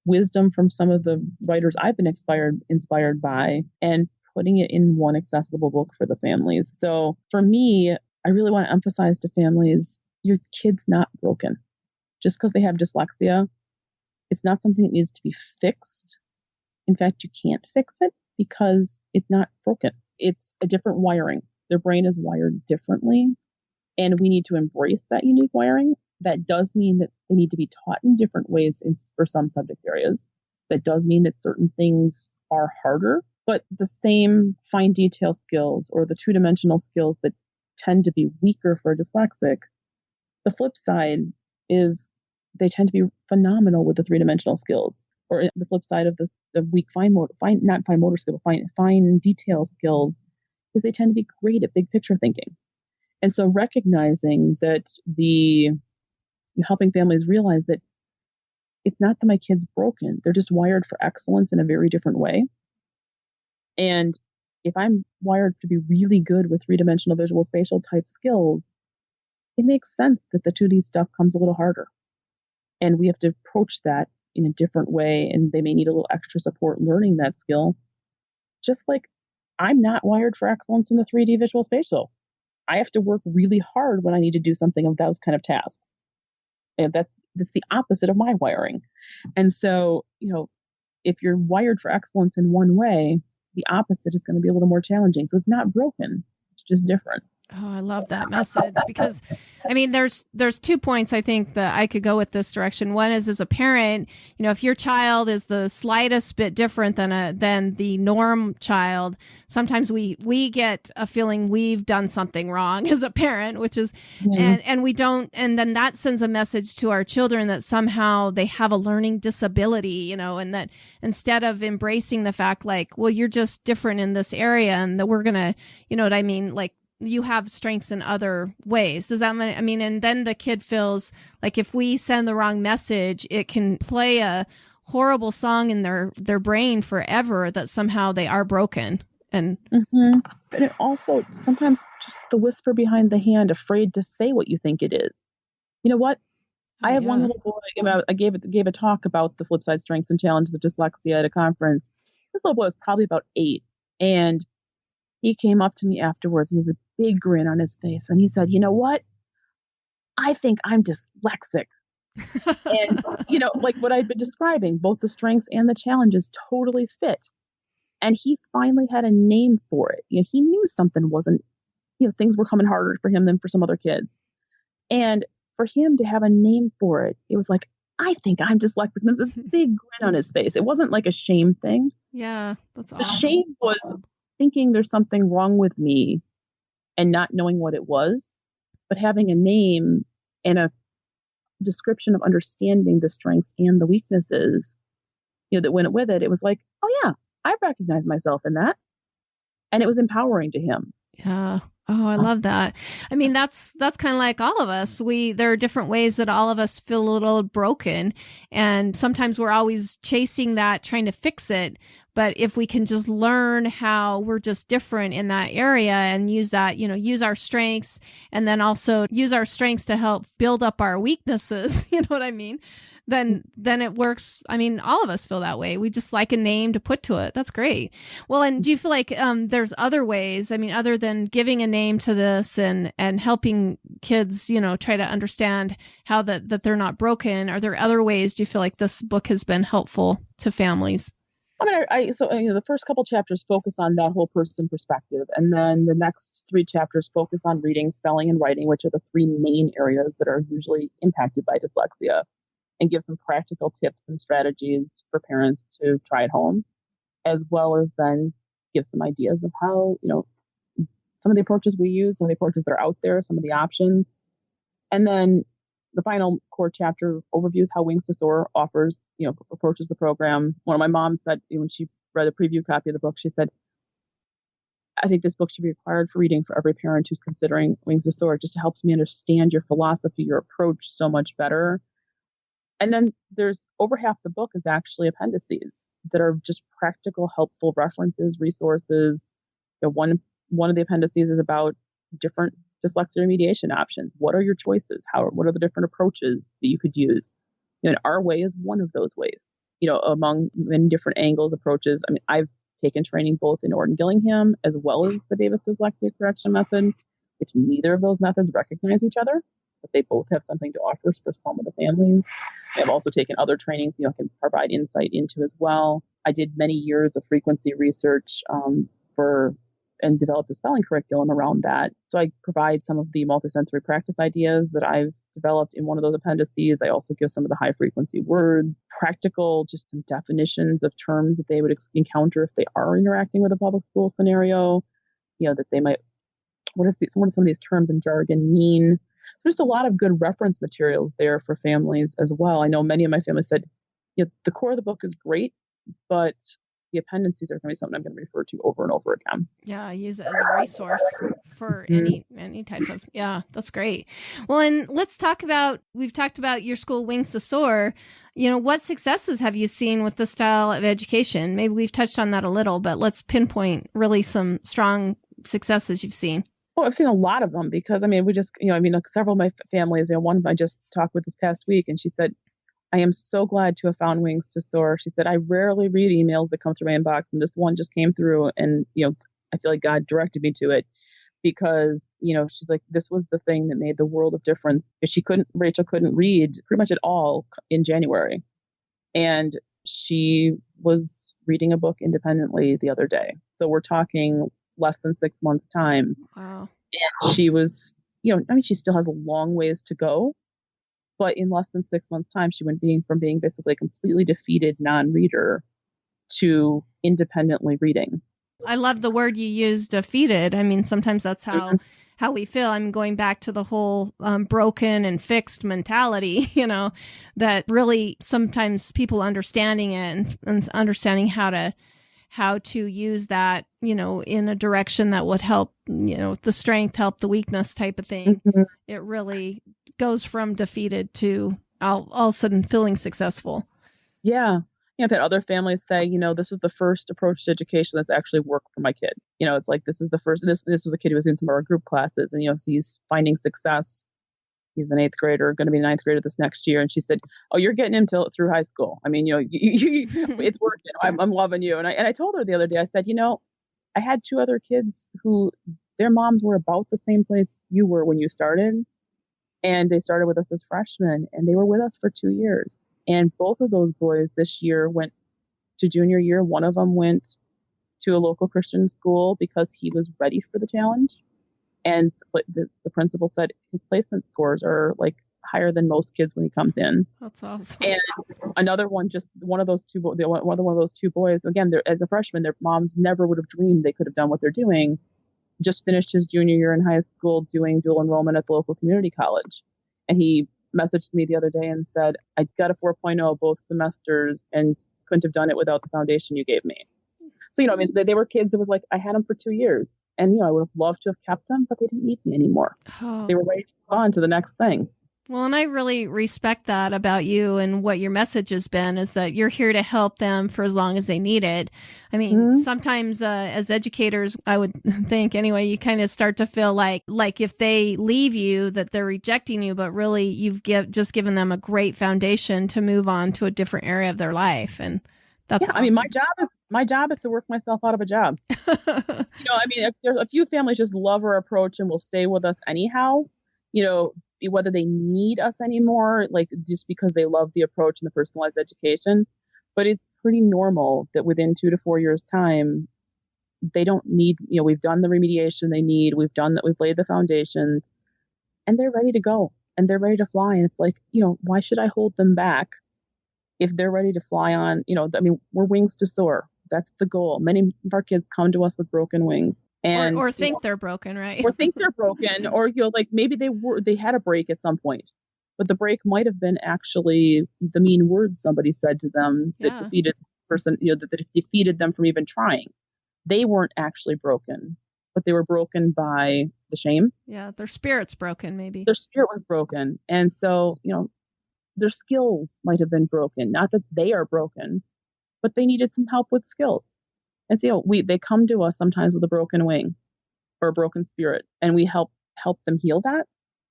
wisdom from some of the writers I've been inspired by, and putting it in one accessible book for the families. So for me, I really want to emphasize to families, your kid's not broken. Just because they have dyslexia, it's not something that needs to be fixed. In fact, you can't fix it because it's not broken. It's a different wiring. Their brain is wired differently, and we need to embrace that unique wiring. That does mean that they need to be taught in different ways for some subject areas. That does mean that certain things are harder, but the same fine detail skills or the two-dimensional skills that tend to be weaker for a dyslexic, the flip side is they tend to be phenomenal with the three-dimensional skills. Or the flip side of the weak fine detail skills is they tend to be great at big picture thinking. And so recognizing that helping families realize that it's not that my kid's broken. They're just wired for excellence in a very different way. And if I'm wired to be really good with three-dimensional visual spatial type skills, it makes sense that the 2D stuff comes a little harder. And we have to approach that in a different way, and they may need a little extra support learning that skill. Just like I'm not wired for excellence in the 3D visual spatial. I have to work really hard when I need to do something of those kind of tasks. And that's the opposite of my wiring. And so, if you're wired for excellence in one way, the opposite is going to be a little more challenging. So it's not broken, it's just different. Oh, I love that message because, there's 2 points I think that I could go with this direction. One is, as a parent, if your child is the slightest bit different than the norm child, sometimes we get a feeling we've done something wrong as a parent, which is, and we don't, and then that sends a message to our children that somehow they have a learning disability, and that instead of embracing the fact like, well, you're just different in this area and that we're gonna, like, you have strengths in other ways. Does that mean, and then the kid feels like if we send the wrong message, it can play a horrible song in their brain forever that somehow they are broken. And and it also sometimes just the whisper behind the hand, afraid to say what you think it is. You know what? I have one little boy, I gave a talk about the flip side strengths and challenges of dyslexia at a conference. This little boy was probably about 8, and he came up to me afterwards and he had a big grin on his face. And he said, you know what? I think I'm dyslexic. And, like what I'd been describing, both the strengths and the challenges totally fit. And he finally had a name for it. He knew something wasn't, things were coming harder for him than for some other kids. And for him to have a name for it, it was like, I think I'm dyslexic. There was this big grin on his face. It wasn't like a shame thing. Yeah, that's awesome. The shame was thinking there's something wrong with me and not knowing what it was, but having a name and a description of understanding the strengths and the weaknesses, that went with it. It was like, oh yeah, I recognize myself in that. And it was empowering to him. Yeah. Oh, I love that. That's kind of like all of us. There are different ways that all of us feel a little broken. And sometimes we're always chasing that, trying to fix it. But if we can just learn how we're just different in that area and use that, use our strengths, and then also use our strengths to help build up our weaknesses, you know what I mean? Then it works. I mean, all of us feel that way. We just like a name to put to it. That's great. Well, and do you feel like there's other ways, I mean, other than giving a name to this and helping kids, try to understand how that they're not broken? Are there other ways do you feel like this book has been helpful to families? I mean, the first couple chapters focus on that whole person perspective. And then the next 3 chapters focus on reading, spelling, and writing, which are the 3 main areas that are usually impacted by dyslexia, and give some practical tips and strategies for parents to try at home, as well as then give some ideas of how, some of the approaches we use, some of the approaches that are out there, some of the options. And then the final core chapter overviews how Wings to Soar offers, approaches the program. One of my moms said, when she read a preview copy of the book, she said, I think this book should be required for reading for every parent who's considering Wings to Soar. It just helps me understand your philosophy, your approach so much better. And then there's over half the book is actually appendices that are just practical, helpful references, resources. One of the appendices is about different dyslexia remediation options. What are your choices? What are the different approaches that you could use? And our way is one of those ways, among many different angles, approaches. I mean, I've taken training both in Orton Gillingham as well as the Davis Dyslexia Correction Method, which neither of those methods recognize each other, but they both have something to offer for some of the families. I've also taken other trainings, can provide insight into as well. I did many years of frequency research and developed a spelling curriculum around that. So I provide some of the multisensory practice ideas that I've developed in one of those appendices. I also give some of the high frequency words, practical, just some definitions of terms that they would encounter if they are interacting with a public school scenario, that they might, what do some of these terms and jargon mean? There's a lot of good reference materials there for families as well. I know many of my families said, the core of the book is great, but the appendices are going to be something I'm going to refer to over and over again. Yeah, I use it as a resource for any type of, that's great. Well, and we've talked about your school, Wings to Soar. What successes have you seen with this style of education? Maybe we've touched on that a little, but let's pinpoint really some strong successes you've seen. Oh, I've seen a lot of them because, we just, several of my families, one I just talked with this past week, and she said, I am so glad to have found Wings to Soar. She said, I rarely read emails that come through my inbox, and this one just came through, and, I feel like God directed me to it because, she's like, this was the thing that made the world of difference. Rachel couldn't read pretty much at all in January. And she was reading a book independently the other day. So we're talking less than 6 months time. Wow. And she was, she still has a long ways to go, but in less than 6 months time, she went from being basically a completely defeated non-reader to independently reading. I love the word you used, defeated. Sometimes that's how we feel. I'm going back to the whole broken and fixed mentality, that really sometimes people understanding it and understanding how to use that, in a direction that would help, the strength, help the weakness type of thing. Mm-hmm. It really goes from defeated to all of a sudden feeling successful. Yeah. I've had other families say, this was the first approach to education that's actually worked for my kid. It's like, this is the first, and this was a kid who was in some of our group classes, and, so he's finding success. He's an 8th grader, going to be a 9th grader this next year. And she said, oh, you're getting him through high school. It's working. I'm loving you. And I told her the other day, I said, I had 2 other kids who their moms were about the same place you were when you started. And they started with us as freshmen, and they were with us for 2 years. And both of those boys this year went to junior year. One of them went to a local Christian school because he was ready for the challenge. And the principal said his placement scores are like higher than most kids when he comes in. That's awesome. And another one, just one of those 2 boys, again, as a freshman, their moms never would have dreamed they could have done what they're doing. Just finished his junior year in high school doing dual enrollment at the local community college. And he messaged me the other day and said, I got a 4.0 both semesters and couldn't have done it without the foundation you gave me. So, they were kids. It was like, I had them for 2 years. And, I would have loved to have kept them, but they didn't need me anymore. Oh. They were ready to move on to the next thing. Well, and I really respect that about you, and what your message has been is that you're here to help them for as long as they need it. I mean, sometimes as educators, I would think anyway, you kind of start to feel like if they leave you, that they're rejecting you, but really you've just given them a great foundation to move on to a different area of their life. And that's awesome. I mean, my job is to work myself out of a job. I mean, there's a few families just love our approach and will stay with us anyhow, whether they need us anymore, like just because they love the approach and the personalized education. But it's pretty normal that within 2 to 4 years time, they don't need, we've done the remediation they need. We've laid the foundation and they're ready to go and they're ready to fly. And it's like, why should I hold them back if they're ready to fly on? We're wings to soar. That's the goal. Many of our kids come to us with broken wings. And, or think they're broken, right? Or think they're broken, or maybe they had a break at some point, but the break might have been actually the mean words somebody said to them that defeated this person, that defeated them from even trying. They weren't actually broken, but they were broken by the shame. Yeah, their spirit's broken, maybe. Their spirit was broken, and so their skills might have been broken. Not that they are broken, but they needed some help with skills. And so they come to us sometimes with a broken wing or a broken spirit, and we help them heal that,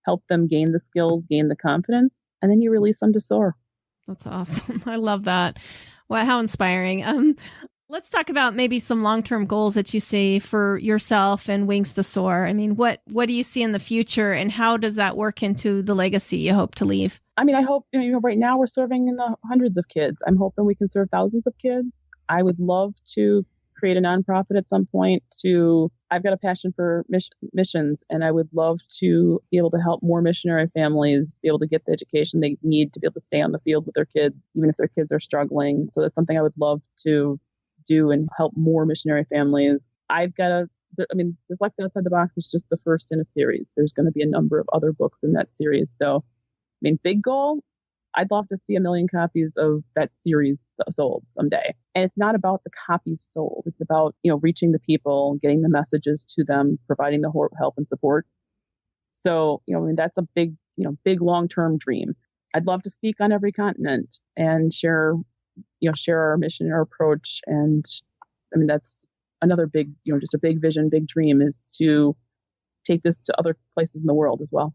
help them gain the skills, gain the confidence, and then you release them to soar. That's awesome. I love that. Wow, how inspiring. Let's talk about maybe some long-term goals that you see for yourself and Wings to Soar. I mean, what do you see in the future, and how does that work into the legacy you hope to leave? I mean, I hope, right now we're serving in the hundreds of kids. I'm hoping we can serve thousands of kids. I would love to create a nonprofit at some point. I've got a passion for missions, and I would love to be able to help more missionary families be able to get the education they need to be able to stay on the field with their kids, even if their kids are struggling. So that's something I would love to do and help more missionary families. Dyslexia Outside the Box is just the first in a series. There's going to be a number of other books in that series. So, big goal, I'd love to see 1 million copies of that series sold someday. And it's not about the copies sold. It's about, reaching the people, getting the messages to them, providing the help and support. So, that's a big long-term dream. I'd love to speak on every continent and share our mission, our approach. And that's another big, just a big vision, big dream, is to take this to other places in the world as well.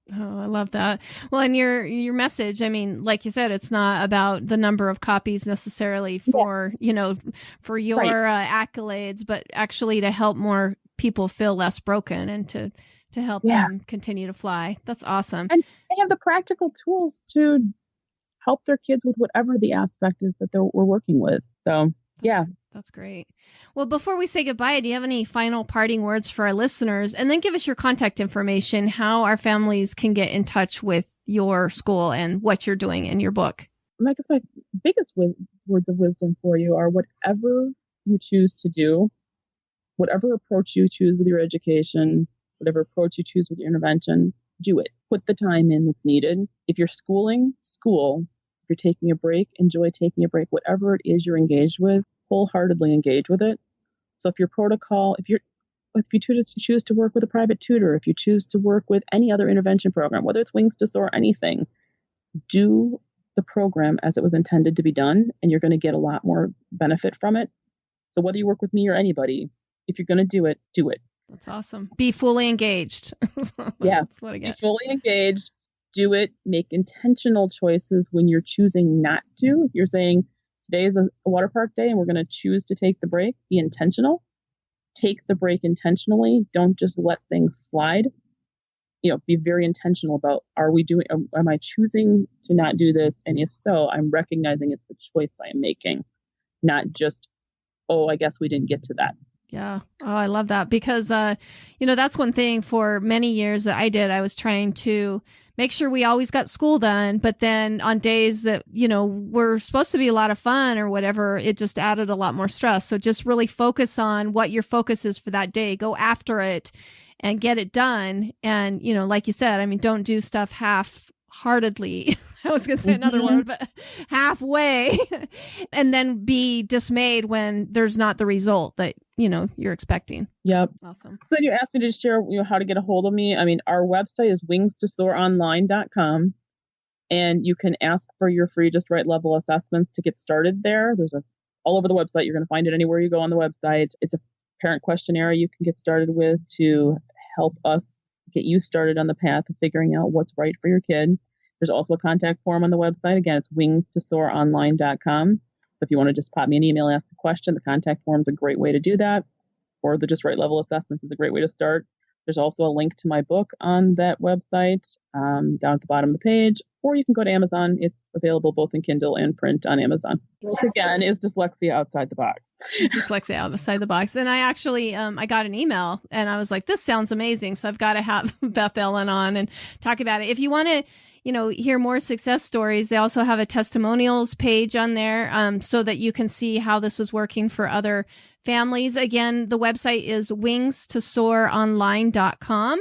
Oh, I love that. Well, and your message, like you said, it's not about the number of copies necessarily for your accolades, but actually to help more people feel less broken and to help them continue to fly. That's awesome. And they have the practical tools to help their kids with whatever the aspect is that we're working with. So, That's great. Well, before we say goodbye, do you have any final parting words for our listeners? And then give us your contact information, how our families can get in touch with your school and what you're doing in your book. I guess my biggest words of wisdom for you are whatever you choose to do, whatever approach you choose with your education, whatever approach you choose with your intervention, do it. Put the time in that's needed. If you're schooling, school. If you're taking a break, enjoy taking a break. Whatever it is you're engaged with, wholeheartedly engage with it. So if your protocol, if you choose to work with a private tutor, if you choose to work with any other intervention program, whether it's Wings to Soar, anything, do the program as it was intended to be done, and you're going to get a lot more benefit from it. So whether you work with me or anybody, if you're going to do it, do it. That's awesome. Be fully engaged. That's what I get. Be fully engaged. Do it. Make intentional choices when you're choosing not to. If you're saying, today is a water park day and we're going to choose to take the break, be intentional. Take the break intentionally. Don't just let things slide. Be very intentional about, am I choosing to not do this? And if so, I'm recognizing it's the choice I am making, not just, I guess we didn't get to that. Yeah. Oh, I love that because, that's one thing for many years that I did. I was trying to make sure we always got school done. But then on days that, were supposed to be a lot of fun or whatever, it just added a lot more stress. So just really focus on what your focus is for that day. Go after it and get it done. And, like you said, don't do stuff half-heartedly. I was going to say another word, but halfway, and then be dismayed when there's not the result that, you're expecting. Yep. Awesome. So then you asked me to share, how to get a hold of me. I mean, our website is wingstosoaronline.com, and you can ask for your free Just Right level assessments to get started there. There's all over the website. You're going to find it anywhere you go on the website. It's a parent questionnaire you can get started with to help us get you started on the path of figuring out what's right for your kid. There's also a contact form on the website. Again, it's wingstosoaronline.com. So if you want to just pop me an email, ask a question, the contact form is a great way to do that. Or the Just Right level assessments is a great way to start. There's also a link to my book on that website down at the bottom of the page. Or you can go to Amazon. It's available both in Kindle and print on Amazon. Which again is Dyslexia Outside the Box. Dyslexia Outside the Box. And I actually, I got an email and I was like, this sounds amazing. So I've got to have Beth Ellen on and talk about it. If you want to, hear more success stories, they also have a testimonials page on there so that you can see how this is working for other families. Again, the website is wingstosoaronline.com.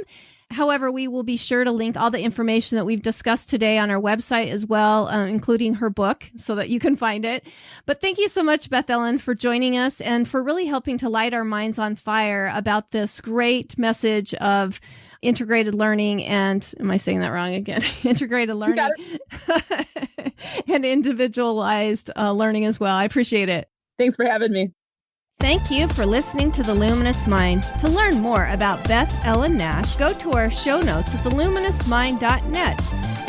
However, we will be sure to link all the information that we've discussed today on our website as well, including her book, so that you can find it. But thank you so much, Beth Ellen, for joining us and for really helping to light our minds on fire about this great message of integrated learning and, am I saying that wrong again? Integrated learning and individualized learning as well. I appreciate it. Thanks for having me. Thank you for listening to The Luminous Mind. To learn more about Beth Ellen Nash, go to our show notes at theluminousmind.net.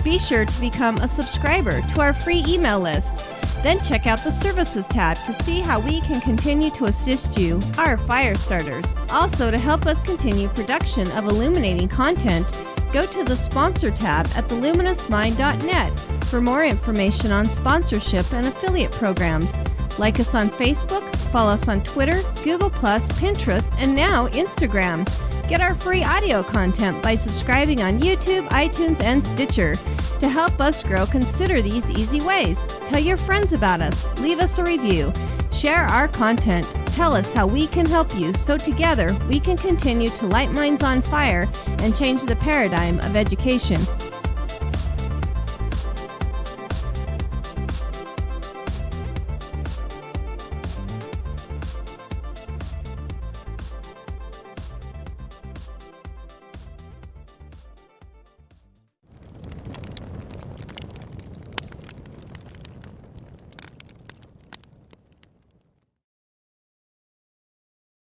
Be sure to become a subscriber to our free email list. Then check out the Services tab to see how we can continue to assist you, our fire starters. Also, to help us continue production of illuminating content, go to the Sponsor tab at theluminousmind.net for more information on sponsorship and affiliate programs. Like us on Facebook, follow us on Twitter, Google+, Pinterest, and now Instagram. Get our free audio content by subscribing on YouTube, iTunes, and Stitcher. To help us grow, consider these easy ways. Tell your friends about us. Leave us a review. Share our content. Tell us how we can help you so together we can continue to light minds on fire and change the paradigm of education.